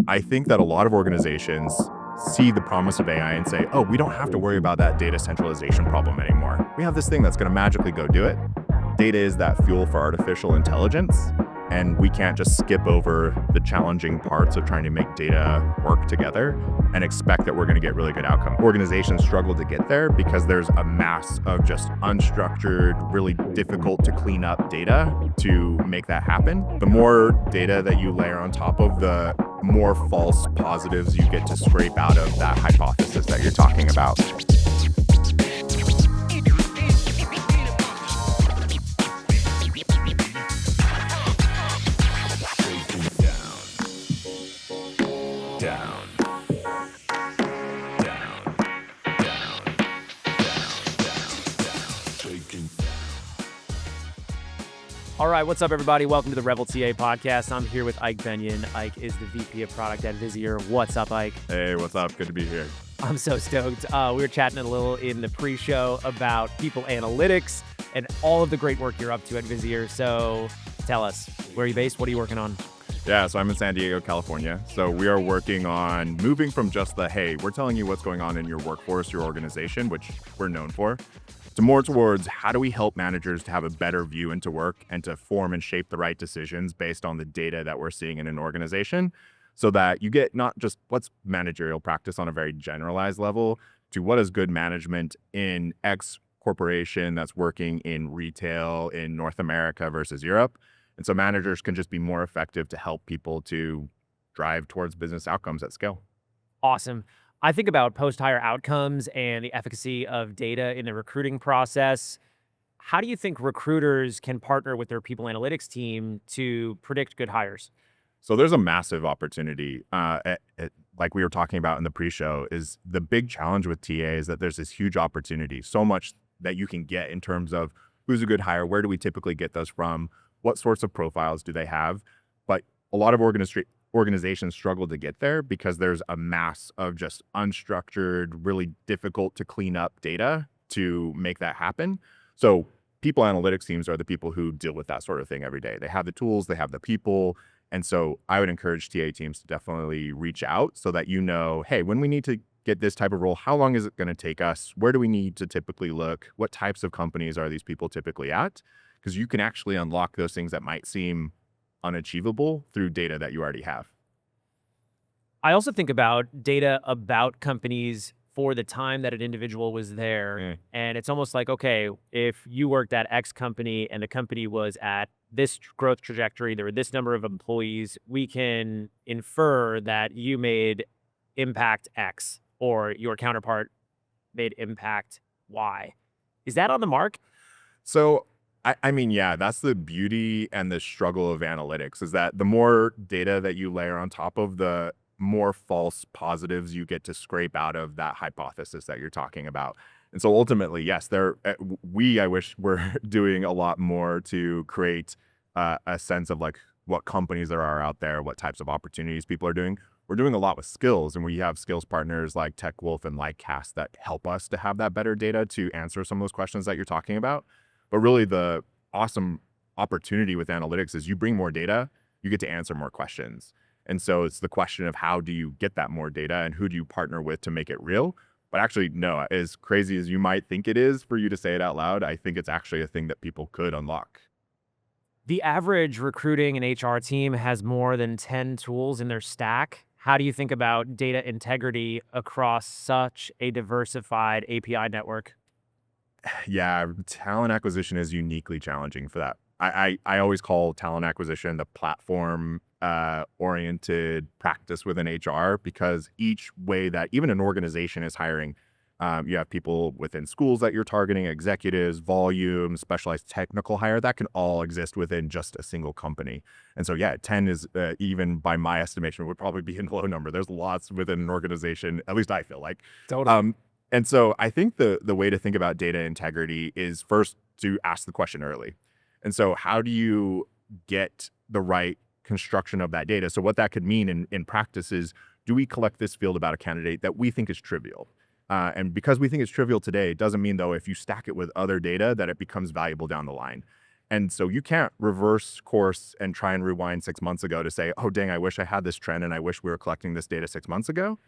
I think that a lot of organizations see the promise of AI and say, oh, we don't have to worry about that data centralization problem anymore. We have this thing that's going to magically go do it. Data is that fuel for artificial intelligence, and we can't just skip over the challenging parts of trying to make data work together and expect that we're going to get really good outcome. Organizations struggle to get there because there's a mass of just unstructured, really difficult to clean up data to make that happen. The more data that you layer on top of, the more false positives you get to scrape out of that hypothesis that you're talking about. All right, what's up, everybody? Welcome to the Rebel TA podcast. I'm here with Ike Bennion. Ike is the VP of Product at Visier. What's up, Ike? Hey, what's up? Good to be here. I'm so stoked. We were chatting a little in the pre-show about people analytics and all of the great work you're up to at Visier. So tell us, where are you based? What are you working on? Yeah, so I'm in San Diego, California. So we are working on moving from just the, hey, we're telling you what's going on in your workforce, your organization, which we're known for, to more towards how do we help managers to have a better view into work and to form and shape the right decisions based on the data that we're seeing in an organization, so that you get not just what's managerial practice on a very generalized level to what is good management in X corporation that's working in retail in North America versus Europe. And so managers can just be more effective to help people to drive towards business outcomes at scale. Awesome. I think about post-hire outcomes and the efficacy of data in the recruiting process. How do you think recruiters can partner with their people analytics team to predict good hires? So there's a massive opportunity, like we were talking about in the pre-show, is the big challenge with TA is that there's this huge opportunity, so much that you can get in terms of who's a good hire, where do we typically get those from, what sorts of profiles do they have? But a lot of organizations struggle to get there because there's a mass of just unstructured, really difficult to clean up data to make that happen. So people analytics teams are the people who deal with that sort of thing every day. They have the tools, they have the people. And so I would encourage TA teams to definitely reach out so that you know, hey, when we need to get this type of role, how long is it going to take us? Where do we need to typically look? What types of companies are these people typically at? Because you can actually unlock those things that might seem unachievable through data that you already have. I also think about data about companies for the time that an individual was there. And it's almost like, okay, if you worked at X company and the company was at this growth trajectory, there were this number of employees, we can infer that you made impact X or your counterpart made impact Y. Is that on the mark? So I mean, yeah, that's the beauty and the struggle of analytics, is that the more data that you layer on top of, the more false positives you get to scrape out of that hypothesis that you're talking about. And so ultimately, yes, I wish we're doing a lot more to create a sense of like what companies there are out there, what types of opportunities people are doing. We're doing a lot with skills, and we have skills partners like TechWolf and Lightcast that help us to have that better data to answer some of those questions that you're talking about. But really the awesome opportunity with analytics is you bring more data, you get to answer more questions. And so it's the question of how do you get that more data and who do you partner with to make it real? But actually, no, as crazy as you might think it is for you to say it out loud, I think it's actually a thing that people could unlock. The average recruiting and HR team has more than 10 tools in their stack. How do you think about data integrity across such a diversified API network? Yeah, talent acquisition is uniquely challenging for that. I always call talent acquisition the platform oriented practice within HR, because each way that even an organization is hiring, you have people within schools that you're targeting, executives, volume, specialized technical hire, that can all exist within just a single company. And so, yeah, 10 is, even by my estimation, would probably be a low number. There's lots within an organization, at least I feel like. Totally. And so I think the way to think about data integrity is first to ask the question early. And so how do you get the right construction of that data? So what that could mean in practice is, do we collect this field about a candidate that we think is trivial? And because we think it's trivial today, it doesn't mean, though, if you stack it with other data that it becomes valuable down the line. And so you can't reverse course and try and rewind 6 months ago to say, oh, dang, I wish I had this trend and I wish we were collecting this data 6 months ago.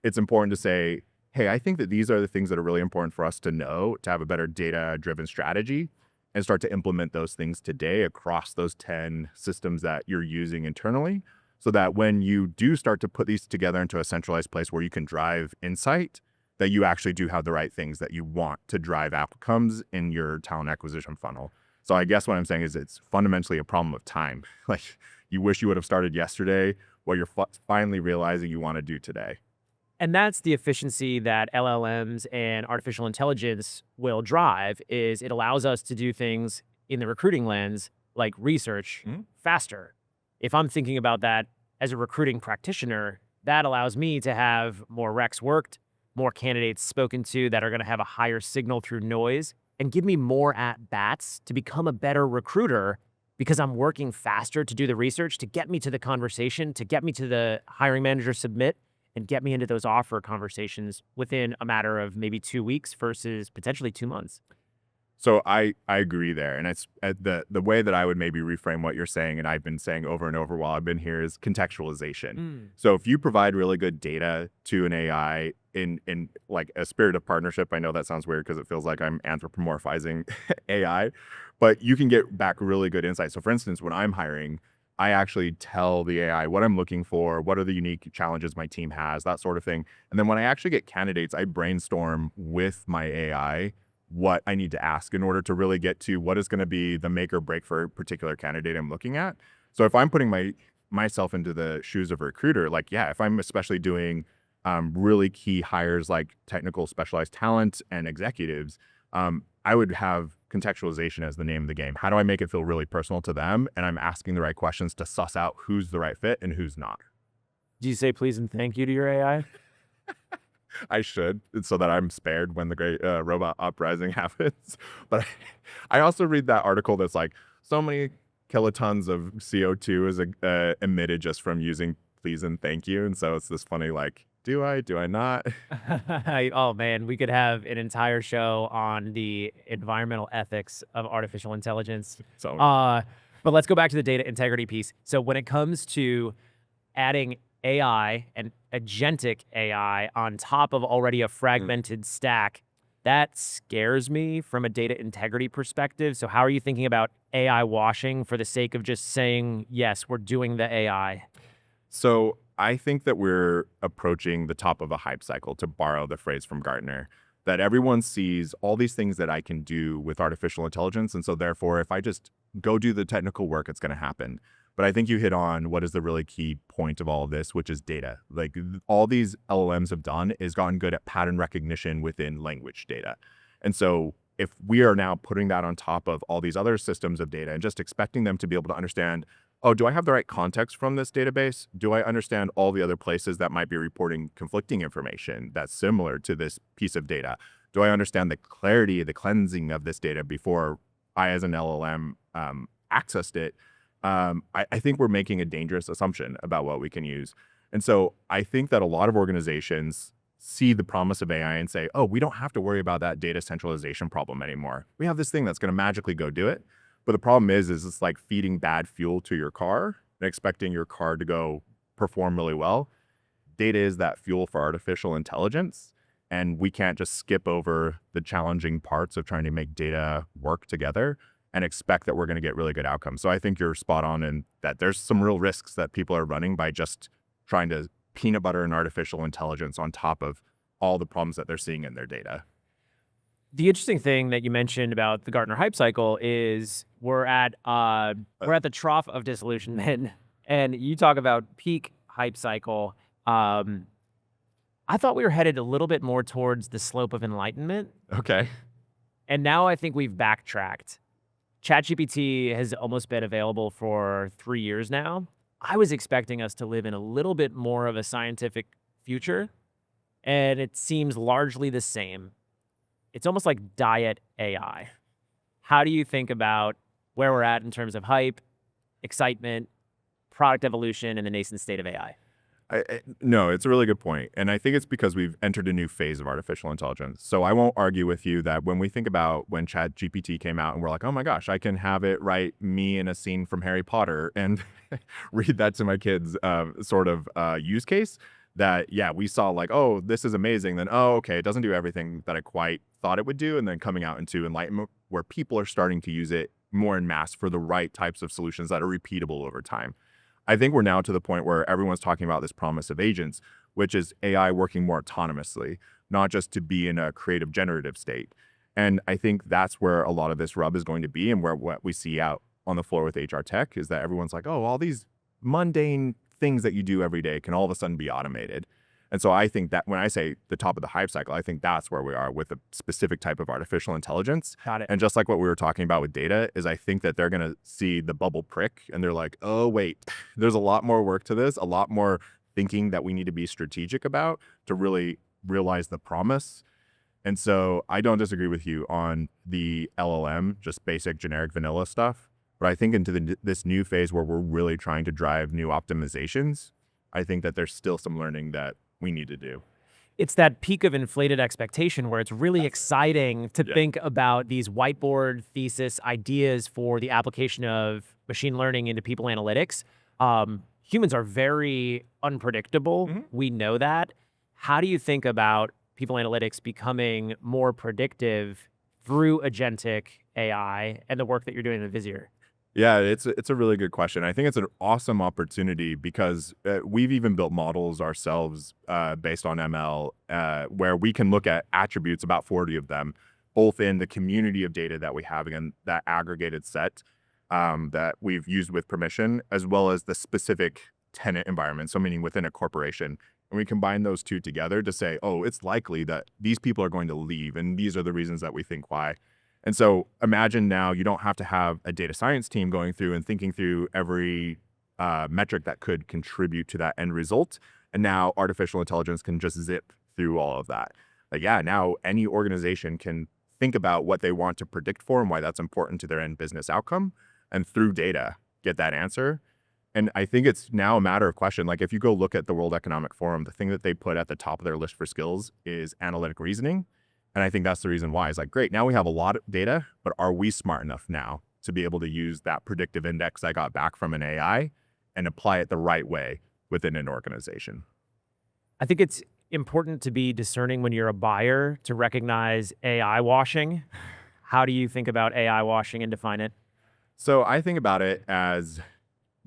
It's important to say, hey, I think that these are the things that are really important for us to know to have a better data-driven strategy and start to implement those things today across those 10 systems that you're using internally, so that when you do start to put these together into a centralized place where you can drive insight, that you actually do have the right things that you want to drive outcomes in your talent acquisition funnel. So I guess what I'm saying is it's fundamentally a problem of time. Like, you wish you would have started yesterday, what you're finally realizing you want to do today. And that's the efficiency that LLMs and artificial intelligence will drive. Is it allows us to do things in the recruiting lens, like research, faster. If I'm thinking about that as a recruiting practitioner, that allows me to have more recs worked, more candidates spoken to that are going to have a higher signal through noise, and give me more at bats to become a better recruiter, because I'm working faster to do the research, to get me to the conversation, to get me to the hiring manager submit, and get me into those offer conversations within a matter of maybe 2 weeks versus potentially 2 months. So I agree there. And it's the way that I would maybe reframe what you're saying, and I've been saying over and over while I've been here, is contextualization. So if you provide really good data to an AI in like a spirit of partnership, I know that sounds weird because it feels like I'm anthropomorphizing AI, but you can get back really good insight. So for instance, when I'm hiring, I actually tell the AI what I'm looking for, what are the unique challenges my team has, that sort of thing. And then when I actually get candidates, I brainstorm with my AI what I need to ask in order to really get to what is going to be the make or break for a particular candidate I'm looking at. So if I'm putting myself into the shoes of a recruiter, like, yeah, if I'm especially doing really key hires like technical specialized talent and executives, I would have contextualization as the name of the game. How do I make it feel really personal to them? And I'm asking the right questions to suss out who's the right fit and who's not. Do you say please and thank you to your AI? I should, so that I'm spared when the great robot uprising happens. But I also read that article that's like, so many kilotons of CO2 is emitted just from using please and thank you. And so it's this funny, like, do I not? Oh man, we could have an entire show on the environmental ethics of artificial intelligence. So But let's go back to the data integrity piece. So when it comes to adding AI and agentic AI on top of already a fragmented stack, that scares me from a data integrity perspective. So how are you thinking about AI washing for the sake of just saying, yes, we're doing the AI? So I think that we're approaching the top of a hype cycle, to borrow the phrase from Gartner, that everyone sees all these things that I can do with artificial intelligence. And so therefore, if I just go do the technical work, it's going to happen. But I think you hit on what is the really key point of all of this, which is data. Like, all these LLMs have done is gotten good at pattern recognition within language data. And so if we are now putting that on top of all these other systems of data and just expecting them to be able to understand, oh, do I have the right context from this database? Do I understand all the other places that might be reporting conflicting information that's similar to this piece of data? Do I understand the clarity, the cleansing of this data before I, as an LLM, accessed it? I think we're making a dangerous assumption about what we can use. And so I think that a lot of organizations see the promise of AI and say, oh, we don't have to worry about that data centralization problem anymore. We have this thing that's going to magically go do it. But the problem is it's like feeding bad fuel to your car and expecting your car to go perform really well. Data is that fuel for artificial intelligence. And we can't just skip over the challenging parts of trying to make data work together and expect that we're going to get really good outcomes. So I think you're spot on in that there's some real risks that people are running by just trying to peanut butter and artificial intelligence on top of all the problems that they're seeing in their data. The interesting thing that you mentioned about the Gartner hype cycle is we're at the trough of disillusionment, and you talk about peak hype cycle. I thought we were headed a little bit more towards the slope of enlightenment, Okay. and now I think we've backtracked. ChatGPT has almost been available for 3 years now. I was expecting us to live in a little bit more of a scientific future, and it seems largely the same. It's almost like diet AI. How do you think about where we're at in terms of hype, excitement, product evolution, and the nascent state of AI? No, it's a really good point. And I think it's because we've entered a new phase of artificial intelligence. So I won't argue with you that when we think about when Chat GPT came out and we're like, oh my gosh, I can have it write me in a scene from Harry Potter and read that to my kids sort of use case that, yeah, we saw like, oh, this is amazing. Then, oh, okay, it doesn't do everything that I quite thought it would do. And then coming out into enlightenment where people are starting to use it more en masse for the right types of solutions that are repeatable over time. I think we're now to the point where everyone's talking about this promise of agents, which is AI working more autonomously, not just to be in a creative generative state. And I think that's where a lot of this rub is going to be, and where what we see out on the floor with HR tech is that everyone's like, oh, all these mundane things that you do every day can all of a sudden be automated. And so I think that when I say the top of the hype cycle, I think that's where we are with a specific type of artificial intelligence. Got it. And just like what we were talking about with data, is I think that they're going to see the bubble prick and they're like, oh, wait, there's a lot more work to this, a lot more thinking that we need to be strategic about to really realize the promise. And so I don't disagree with you on the LLM, just basic generic vanilla stuff. But I think into this new phase where we're really trying to drive new optimizations, I think that there's still some learning that we need to do. It's that peak of inflated expectation where it's really exciting to think about these whiteboard thesis ideas for the application of machine learning into people analytics. Humans are very unpredictable. We know that. How do you think about people analytics becoming more predictive through agentic AI and the work that you're doing in Visier? Yeah, it's a really good question. I think it's an awesome opportunity because we've even built models ourselves based on ML where we can look at attributes, about 40 of them, both in the community of data that we have, again, that aggregated set that we've used with permission, as well as the specific tenant environment, so meaning within a corporation. And we combine those two together to say, oh, it's likely that these people are going to leave, and these are the reasons that we think why. And so imagine now you don't have to have a data science team going through and thinking through every metric that could contribute to that end result. And now artificial intelligence can just zip through all of that. Like, yeah, now any organization can think about what they want to predict for and why that's important to their end business outcome. And through data, get that answer. And I think it's now a matter of question. Like if you go look at the World Economic Forum, the thing that they put at the top of their list for skills is analytic reasoning. And I think that's the reason why. It's like, great, now we have a lot of data, but are we smart enough now to be able to use that predictive index I got back from an AI and apply it the right way within an organization? I think it's important to be discerning when you're a buyer to recognize AI washing. How do you think about AI washing and define it? So I think about it as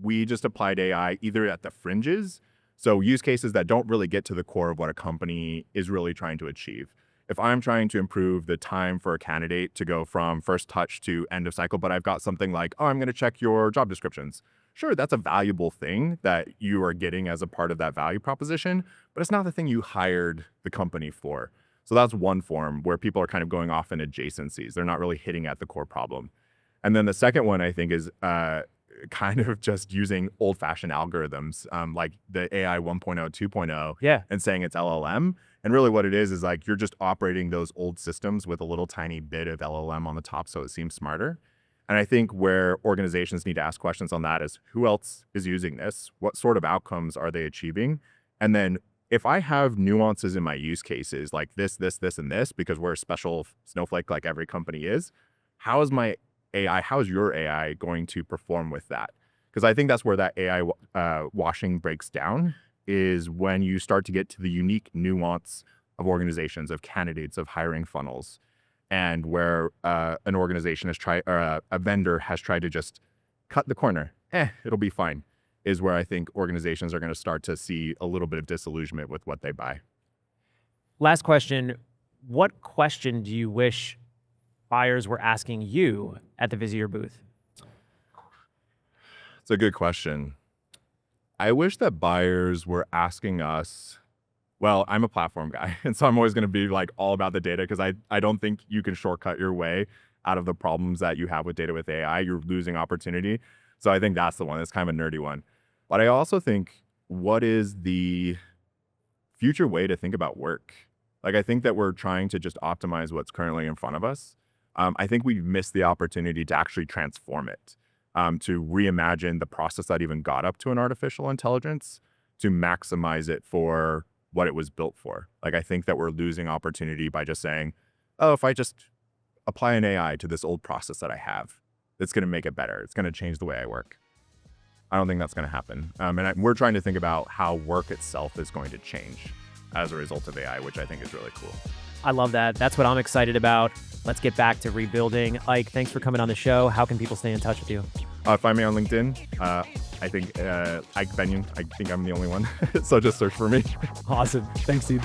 we just applied AI either at the fringes, so use cases that don't really get to the core of what a company is really trying to achieve. If I'm trying to improve the time for a candidate to go from first touch to end of cycle, but I've got something like, oh, I'm going to check your job descriptions. Sure, that's a valuable thing that you are getting as a part of that value proposition, but it's not the thing you hired the company for. So that's one form where people are kind of going off in adjacencies. They're not really hitting at the core problem. And then the second one, I think, is kind of just using old-fashioned algorithms like the AI 1.0, 2.0, and saying it's LLM. And really what it is like you're just operating those old systems with a little tiny bit of LLM on the top so it seems smarter. And I think where organizations need to ask questions on that is who else is using this? What sort of outcomes are they achieving? And then if I have nuances in my use cases like this, and this, because we're a special snowflake like every company is, how is my AI, how is your AI going to perform with that? Because I think that's where that AI washing breaks down, is when you start to get to the unique nuance of organizations, of candidates, of hiring funnels, and where an organization has tried, or a vendor has tried to just cut the corner. It'll be fine, is where I think organizations are going to start to see a little bit of disillusionment with what they buy. Last question. What question do you wish buyers were asking you at the Visier booth? It's a good question. I wish that buyers were asking us, well, I'm a platform guy, and so I'm always going to be like all about the data because I don't think you can shortcut your way out of the problems that you have with data with AI. You're losing opportunity. So I think that's the one. It's kind of a nerdy one. But I also think, what is the future way to think about work? Like, I think that we're trying to just optimize what's currently in front of us. I think we've missed the opportunity to actually transform it, to reimagine the process that even got up to an artificial intelligence, to maximize it for what it was built for. Like, I think that we're losing opportunity by just saying, oh, if I just apply an AI to this old process that I have, it's going to make it better. It's going to change the way I work. I don't think that's going to happen. We're trying to think about how work itself is going to change as a result of AI, which I think is really cool. I love that. That's what I'm excited about. Let's get back to rebuilding. Ike, thanks for coming on the show. How can people stay in touch with you? Find me on LinkedIn. I think Ike Bennion. I think I'm the only one. So just search for me. Awesome. Thanks, dude.